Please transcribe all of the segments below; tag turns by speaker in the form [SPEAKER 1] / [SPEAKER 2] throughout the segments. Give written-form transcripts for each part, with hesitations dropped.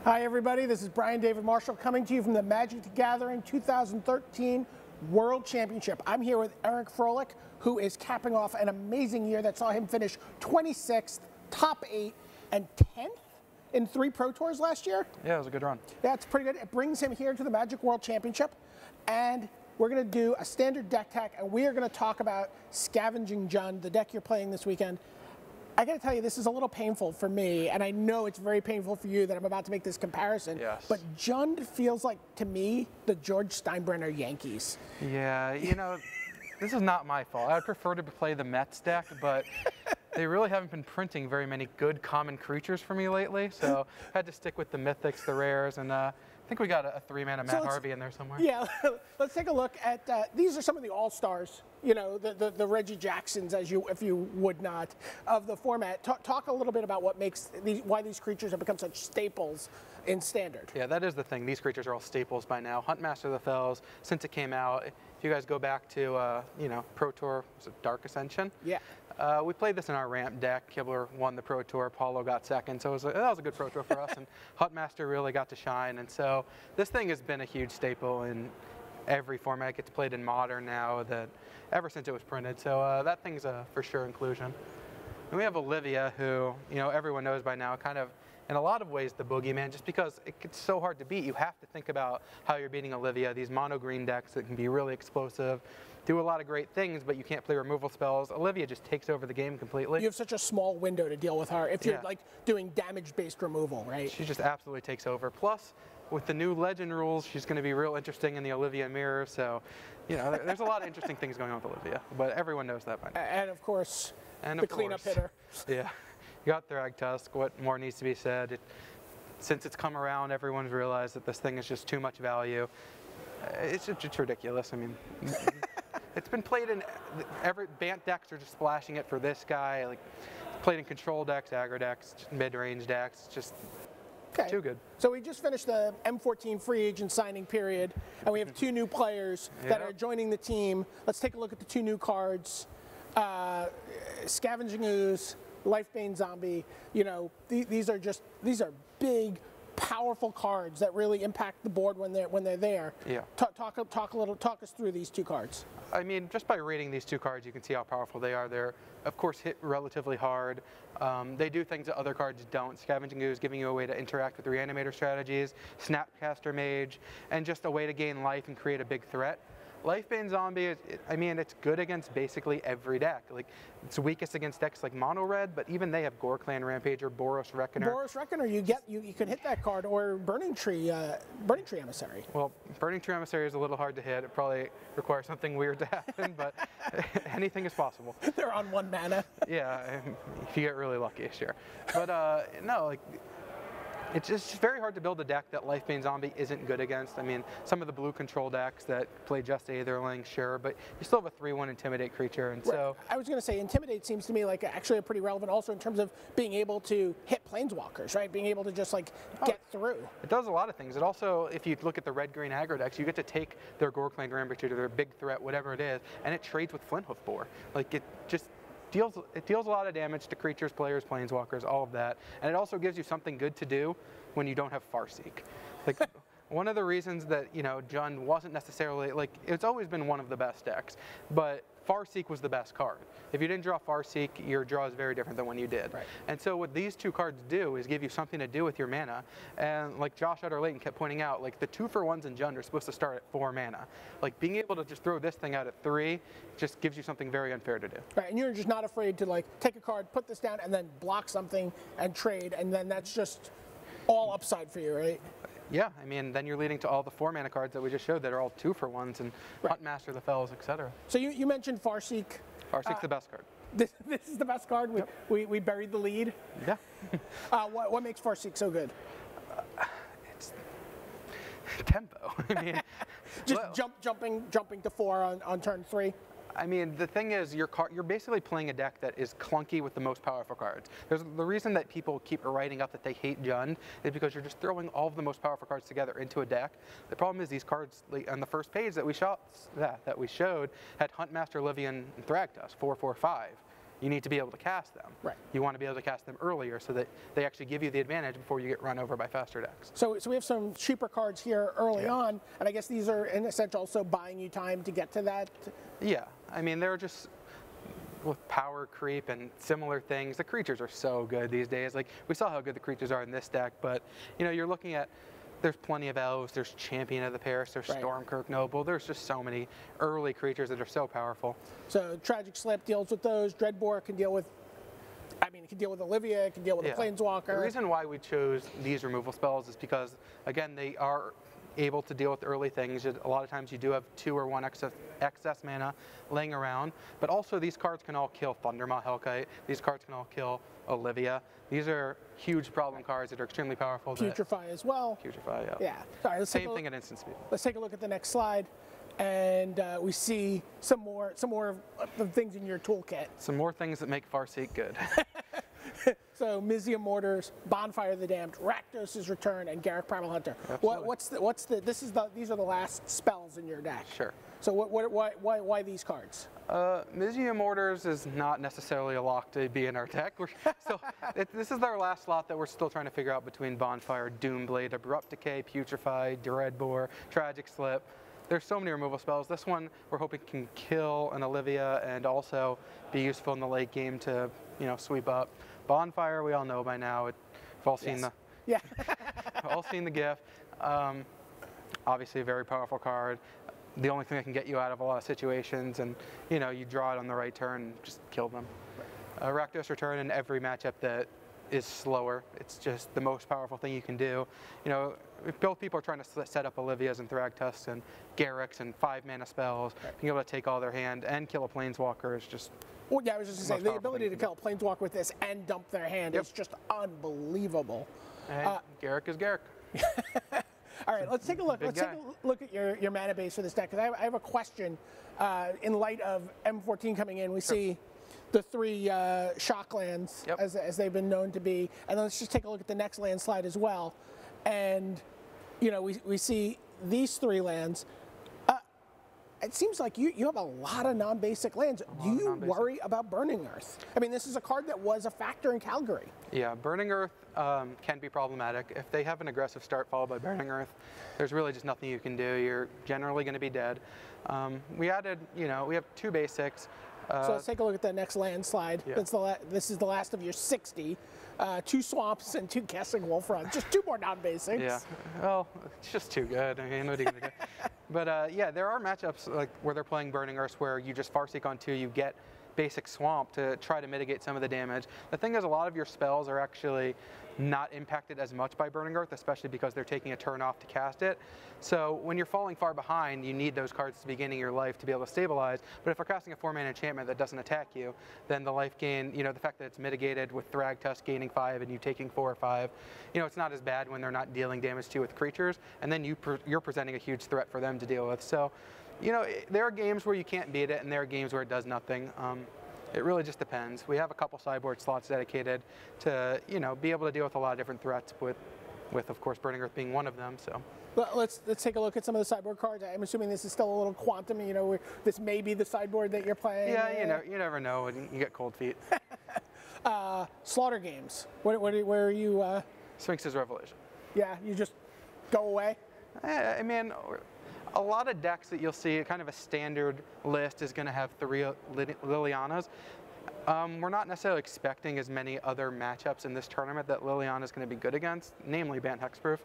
[SPEAKER 1] Hi everybody, this is Brian David Marshall coming to you from the Magic the Gathering 2013 World Championship. I'm here with Eric Froehlich, who is capping off an amazing year that saw him finish 26th, top 8, and 10th in 3 Pro Tours last year.
[SPEAKER 2] Yeah, it was a good run.
[SPEAKER 1] That's pretty good. It brings him here to the Magic World Championship, and we're going to do a standard deck tech, and we are going to talk about Scavenging Jund, the deck you're playing this weekend. I got to tell you, this is a little painful for me, and I know it's very painful for you that I'm about to make this comparison.
[SPEAKER 2] Yes.
[SPEAKER 1] But Jund feels like, to me, the George Steinbrenner Yankees.
[SPEAKER 2] Yeah, you know, this is not my fault. I would prefer to play the Mets deck, but they really haven't been printing very many good common creatures for me lately, so I had to stick with the mythics, the rares, and I think we got a 3-mana Matt Harvey in there somewhere.
[SPEAKER 1] Yeah, let's take a look at, these are some of the all-stars, you know, the Reggie Jacksons, if you would not, of the format. Talk a little bit about what makes why these creatures have become such staples in Standard.
[SPEAKER 2] Yeah, that is the thing. These creatures are all staples by now. Huntmaster of the Fells, since it came out, if you guys go back to, you know, Pro Tour, was it Dark Ascension?
[SPEAKER 1] Yeah.
[SPEAKER 2] We played this in our ramp deck. Kibler won the Pro Tour. Paulo got second, so that was a good Pro Tour for us. And Huntmaster really got to shine. And so this thing has been a huge staple in every format. It gets played in Modern now, ever since it was printed. So that thing's a for sure inclusion. And we have Olivia, who, you know, everyone knows by now, kind of in a lot of ways the boogeyman, just because it gets so hard to beat. You have to think about how you're beating Olivia. These mono green decks that can be really explosive, do a lot of great things, but you can't play removal spells. Olivia just takes over the game completely.
[SPEAKER 1] You have such a small window to deal with her if you're like doing damage-based removal, right?
[SPEAKER 2] She just absolutely takes over. Plus, with the new Legend rules, she's going to be real interesting in the Olivia mirror. So, you know, there's a lot of interesting things going on with Olivia, but everyone knows that by now.
[SPEAKER 1] And of course, the cleanup hitter.
[SPEAKER 2] Yeah, you got Thragtusk. What more needs to be said? Since it's come around, everyone's realized that this thing is just too much value. It's ridiculous. I mean, it's been played in every Bant decks are just splashing it for this guy. Like, played in control decks, aggro decks, mid-range decks. Just too good.
[SPEAKER 1] So we just finished the M14 free agent signing period, and we have 2 new players that are joining the team. Let's take a look at the 2 new cards. Scavenging Ooze, Lifebane Zombie. You know, these are big, powerful cards that really impact the board when they're there.
[SPEAKER 2] Yeah.
[SPEAKER 1] Talk us through these 2 cards.
[SPEAKER 2] I mean, just by reading these 2 cards, you can see how powerful they are. They're, of course, hit relatively hard. They do things that other cards don't. Scavenging Ooze giving you a way to interact with Reanimator strategies, Snapcaster Mage, and just a way to gain life and create a big threat. Lifebane Zombie, I mean, it's good against basically every deck. Like, it's weakest against decks like Mono Red, but even they have Gore Clan Rampager, Boros Reckoner.
[SPEAKER 1] Boros Reckoner, you can hit that card, or Burning Tree Emissary.
[SPEAKER 2] Well, Burning Tree Emissary is a little hard to hit. It probably requires something weird to happen, but anything is possible.
[SPEAKER 1] They're on 1 mana.
[SPEAKER 2] Yeah, if you get really lucky, sure. But no, like, it's just very hard to build a deck that Lifebane Zombie isn't good against. I mean, some of the blue control decks that play just Aetherling, sure, but you still have a 3/1 Intimidate creature, and so...
[SPEAKER 1] I was going to say, Intimidate seems to me like actually a pretty relevant also in terms of being able to hit Planeswalkers, right? Being able to just like get through.
[SPEAKER 2] It does a lot of things. It also, if you look at the red-green aggro decks, you get to take their Gore Clan Rampager, their big threat, whatever it is, and it trades with Flinthoof Boar. Like, it deals a lot of damage to creatures, players, Planeswalkers, all of that, and it also gives you something good to do when you don't have Farseek. Like, one of the reasons that, you know, Jund wasn't necessarily, like, it's always been one of the best decks, but Farseek was the best card. If you didn't draw Farseek, your draw is very different than when you did.
[SPEAKER 1] Right.
[SPEAKER 2] And so what these 2 cards do is give you something to do with your mana. And like Josh Utter-Layton kept pointing out, like, the 2-for-1s in Jund are supposed to start at 4 mana. Like, being able to just throw this thing out at 3 just gives you something very unfair to do.
[SPEAKER 1] Right, and you're just not afraid to, like, take a card, put this down, and then block something and trade, and then that's just all upside for you, right?
[SPEAKER 2] Yeah, I mean, then you're leading to all the 4-mana cards that we just showed that are all 2-for-1s and Huntmaster of the Fells, etc.
[SPEAKER 1] So you mentioned Farseek.
[SPEAKER 2] Farseek's the best card.
[SPEAKER 1] This is the best card? We buried the lead?
[SPEAKER 2] Yeah.
[SPEAKER 1] What makes Farseek so good?
[SPEAKER 2] It's tempo. I mean,
[SPEAKER 1] just jumping to 4 on turn 3?
[SPEAKER 2] I mean, the thing is, you're basically playing a deck that is clunky with the most powerful cards. The reason that people keep writing up that they hate Jund is because you're just throwing all of the most powerful cards together into a deck. The problem is these cards, like, on the first page that we showed had Huntmaster, Olivia, and Thragtusk, 4/4/5. you need to be able to cast them.
[SPEAKER 1] Right.
[SPEAKER 2] You want to be able to cast them earlier so that they actually give you the advantage before you get run over by faster decks.
[SPEAKER 1] So we have some cheaper cards here early on, and I guess these are in a sense also buying you time to get to that.
[SPEAKER 2] Yeah, I mean, they're just, with power creep and similar things, the creatures are so good these days. Like, we saw how good the creatures are in this deck, but, you know, you're looking at, there's plenty of elves, there's Champion of the Paris, there's Stormkirk Noble, there's just so many early creatures that are so powerful.
[SPEAKER 1] So Tragic Slip deals with those, Dreadbore can deal with, I mean, it can deal with Olivia, it can deal with a Planeswalker.
[SPEAKER 2] The reason why we chose these removal spells is because, again, they are able to deal with early things. A lot of times you do have 2 or 1 excess mana laying around, but also these cards can all kill Thundermaw Hellkite. These cards can all kill Olivia. These are huge problem cards that are extremely powerful.
[SPEAKER 1] Putrefy as well.
[SPEAKER 2] Putrefy, yeah.
[SPEAKER 1] Yeah. All right,
[SPEAKER 2] Same thing at instant speed.
[SPEAKER 1] Let's take a look at the next slide, and we see some more of the things in your toolkit.
[SPEAKER 2] Some more things that make Farseek good.
[SPEAKER 1] So Mizzium Mortars, Bonfire the Damned, Rakdos' Return, and Garruk Primal Hunter. These are the last spells in your deck.
[SPEAKER 2] Sure.
[SPEAKER 1] So why these cards?
[SPEAKER 2] Mizzium Mortars is not necessarily a lock to be in our deck. This is our last slot that we're still trying to figure out between Bonfire, Doomblade, Abrupt Decay, Putrefy, Dreadbore, Tragic Slip. There's so many removal spells. This one we're hoping can kill an Olivia and also be useful in the late game to, you know, sweep up. Bonfire, we all know by now. We've all seen all seen the GIF. Obviously, a very powerful card. The only thing that can get you out of a lot of situations, and you know, you draw it on the right turn, and just kill them. Rakdos Return in every matchup that is slower. It's just the most powerful thing you can do. You know, if both people are trying to set up Olivias and Thragtusks and Garruks and 5-mana spells, being able to take all their hand and kill a Planeswalker is just.
[SPEAKER 1] Well, yeah, I was just going to say, the ability to kill a Planeswalker with this and dump their hand is just unbelievable.
[SPEAKER 2] And Garruk is Garruk.
[SPEAKER 1] All right, let's take a look. Let's take a look at your mana base for this deck, because I have a question. In light of M14 coming in, we see the 3 shock lands as they've been known to be, and let's just take a look at the next landslide as well. And you know, we see these 3 lands. It seems like you have a lot of non-basic lands. Do you worry about Burning Earth? I mean, this is a card that was a factor in Calgary. Yeah,
[SPEAKER 2] Burning Earth can be problematic. If they have an aggressive start followed by Burning Earth, there's really just nothing you can do. You're generally going to be dead. We added, you know, we have 2 basics.
[SPEAKER 1] So let's take a look at the next landslide. Yeah. This is the last of your 60. 2 swamps and 2 Kessig Wolf Run. Just 2 more non-basics.
[SPEAKER 2] Yeah, well, it's just too good. I mean, what are you going to do? But yeah, there are matchups like where they're playing Burning Earth where you just Farseek on 2, you get basic swamp to try to mitigate some of the damage. The thing is, a lot of your spells are actually not impacted as much by Burning Earth, especially because they're taking a turn off to cast it. So when you're falling far behind, you need those cards at the beginning of your life to be able to stabilize. But if we're casting a 4-mana enchantment that doesn't attack you, then the life gain, you know, the fact that it's mitigated with Thragtusk gaining 5 and you taking 4 or 5, you know, it's not as bad when they're not dealing damage to you with creatures, and then you're presenting a huge threat for them to deal with. So, you know, there are games where you can't beat it, and there are games where it does nothing. It really just depends. We have a couple sideboard slots dedicated to, you know, be able to deal with a lot of different threats, with of course Burning Earth being one of them. So.
[SPEAKER 1] Well, let's take a look at some of the sideboard cards. I'm assuming this is still a little quantum. You know, this may be the sideboard that you're playing.
[SPEAKER 2] Yeah, you never know when you get cold feet.
[SPEAKER 1] Slaughter games. Where are you?
[SPEAKER 2] Sphinx's Revelation.
[SPEAKER 1] Yeah, you just go away.
[SPEAKER 2] I mean, a lot of decks that you'll see, kind of a standard list, is going to have 3 Lilianas. We're not necessarily expecting as many other matchups in this tournament that Liliana is going to be good against, namely Bant Hexproof.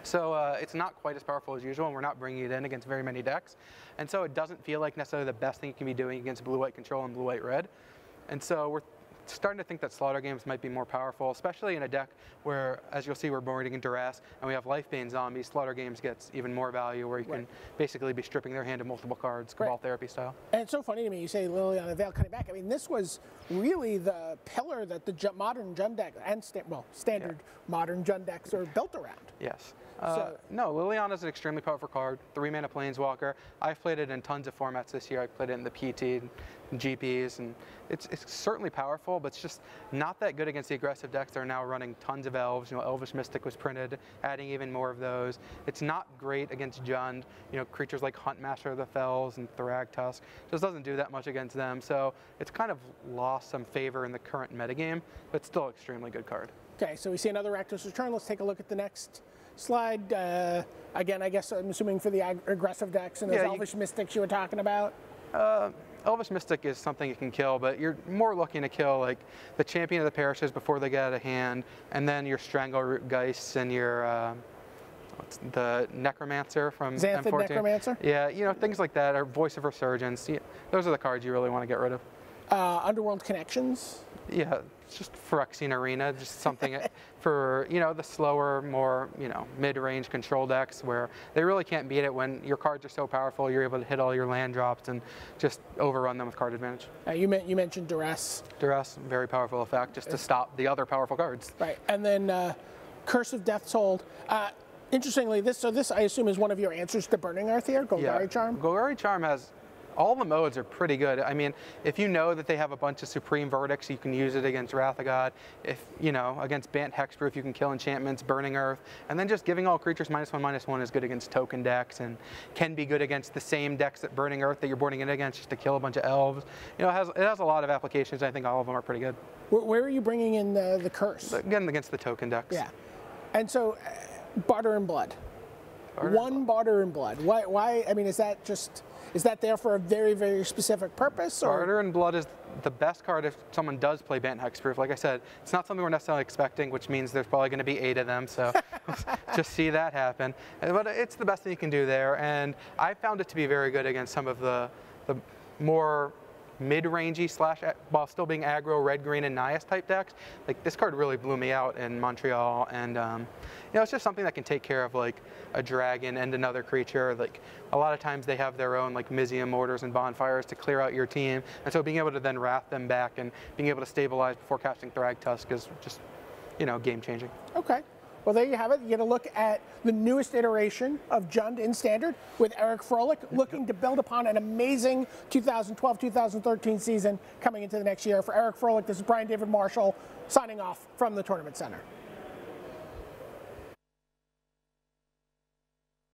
[SPEAKER 2] So it's not quite as powerful as usual, and we're not bringing it in against very many decks. And so it doesn't feel like necessarily the best thing you can be doing against blue-white control and blue-white-red. And so we're starting to think that slaughter games might be more powerful, especially in a deck where, as you'll see, we're boarding in Duress, and we have Lifebane Zombie. Slaughter games gets even more value, where you can basically be stripping their hand of multiple cards, Cabal Therapy style.
[SPEAKER 1] And it's so funny to me, you say Liliana Veil cutting back. I mean, this was really the pillar that the modern Jund deck, and standard modern Jund decks are built around.
[SPEAKER 2] Yes. No, Liliana is an extremely powerful card, 3-mana Planeswalker. I've played it in tons of formats this year. I've played it in the PT, GPs, and it's certainly powerful, but it's just not that good against the aggressive decks that are now running tons of elves. You know, Elvish Mystic was printed, adding even more of those. It's not great against Jund. You know, creatures like Huntmaster of the Fells and Thragtusk just doesn't do that much against them. So it's kind of lost some favor in the current metagame, but still extremely good card.
[SPEAKER 1] Okay, so we see another Rakdos return. Let's take a look at the next slide. Again, I guess I'm assuming for the aggressive decks and those Elvish Mystics you were talking about.
[SPEAKER 2] Elvish Mystic is something you can kill, but you're more looking to kill like the Champion of the Parishes before they get out of hand, and then your Strangleroot Geists and your the Necromancer from
[SPEAKER 1] Xanthid
[SPEAKER 2] M14.
[SPEAKER 1] Necromancer?
[SPEAKER 2] Yeah, you know, things like that, or Voice of Resurgence. Yeah, those are the cards you really want to get rid of.
[SPEAKER 1] Underworld Connections?
[SPEAKER 2] Yeah, it's just Phyrexian Arena, just something for, you know, the slower, more, you know, mid-range control decks where they really can't beat it when your cards are so powerful, you're able to hit all your land drops and just overrun them with card advantage.
[SPEAKER 1] You mentioned Duress.
[SPEAKER 2] Duress, very powerful effect, just to stop the other powerful cards.
[SPEAKER 1] Right, and then Curse of Death's Hold. Interestingly, this I assume is one of your answers to Burning Earth here, Golgari Charm?
[SPEAKER 2] Golgari Charm has, all the modes are pretty good. I mean, if you know that they have a bunch of Supreme Verdicts, you can use it against Wrath of God. If, you know, against Bant Hexproof, you can kill enchantments, Burning Earth, and then just giving all creatures -1/-1 is good against token decks and can be good against the same decks that Burning Earth that you're boarding in against just to kill a bunch of elves. You know, it has a lot of applications. I think all of them are pretty good.
[SPEAKER 1] Where are you bringing in the Curse?
[SPEAKER 2] Again, against the token decks.
[SPEAKER 1] Yeah, and so Barter and Blood. Barter and Blood. Why? I mean, is that there for a very, very specific purpose? Or?
[SPEAKER 2] Barter and Blood is the best card if someone does play Bant Hexproof. Like I said, it's not something we're necessarily expecting, which means there's probably going to be 8 of them, so just see that happen. But it's the best thing you can do there, and I found it to be very good against some of the more mid-rangey while still being aggro, red, green, and Nihilus type decks. Like, this card really blew me out in Montreal, and you know, it's just something that can take care of like a dragon and another creature. Like, a lot of times they have their own like Mizzium Mortars and Bonfires to clear out your team, and so being able to then wrath them back and being able to stabilize before casting Thragtusk is just, you know, game-changing.
[SPEAKER 1] Okay. Well, there you have it. You get a look at the newest iteration of Jund in Standard with Eric Froehlich, looking to build upon an amazing 2012-2013 season coming into the next year. For Eric Froehlich, this is Brian David Marshall signing off from the Tournament Center.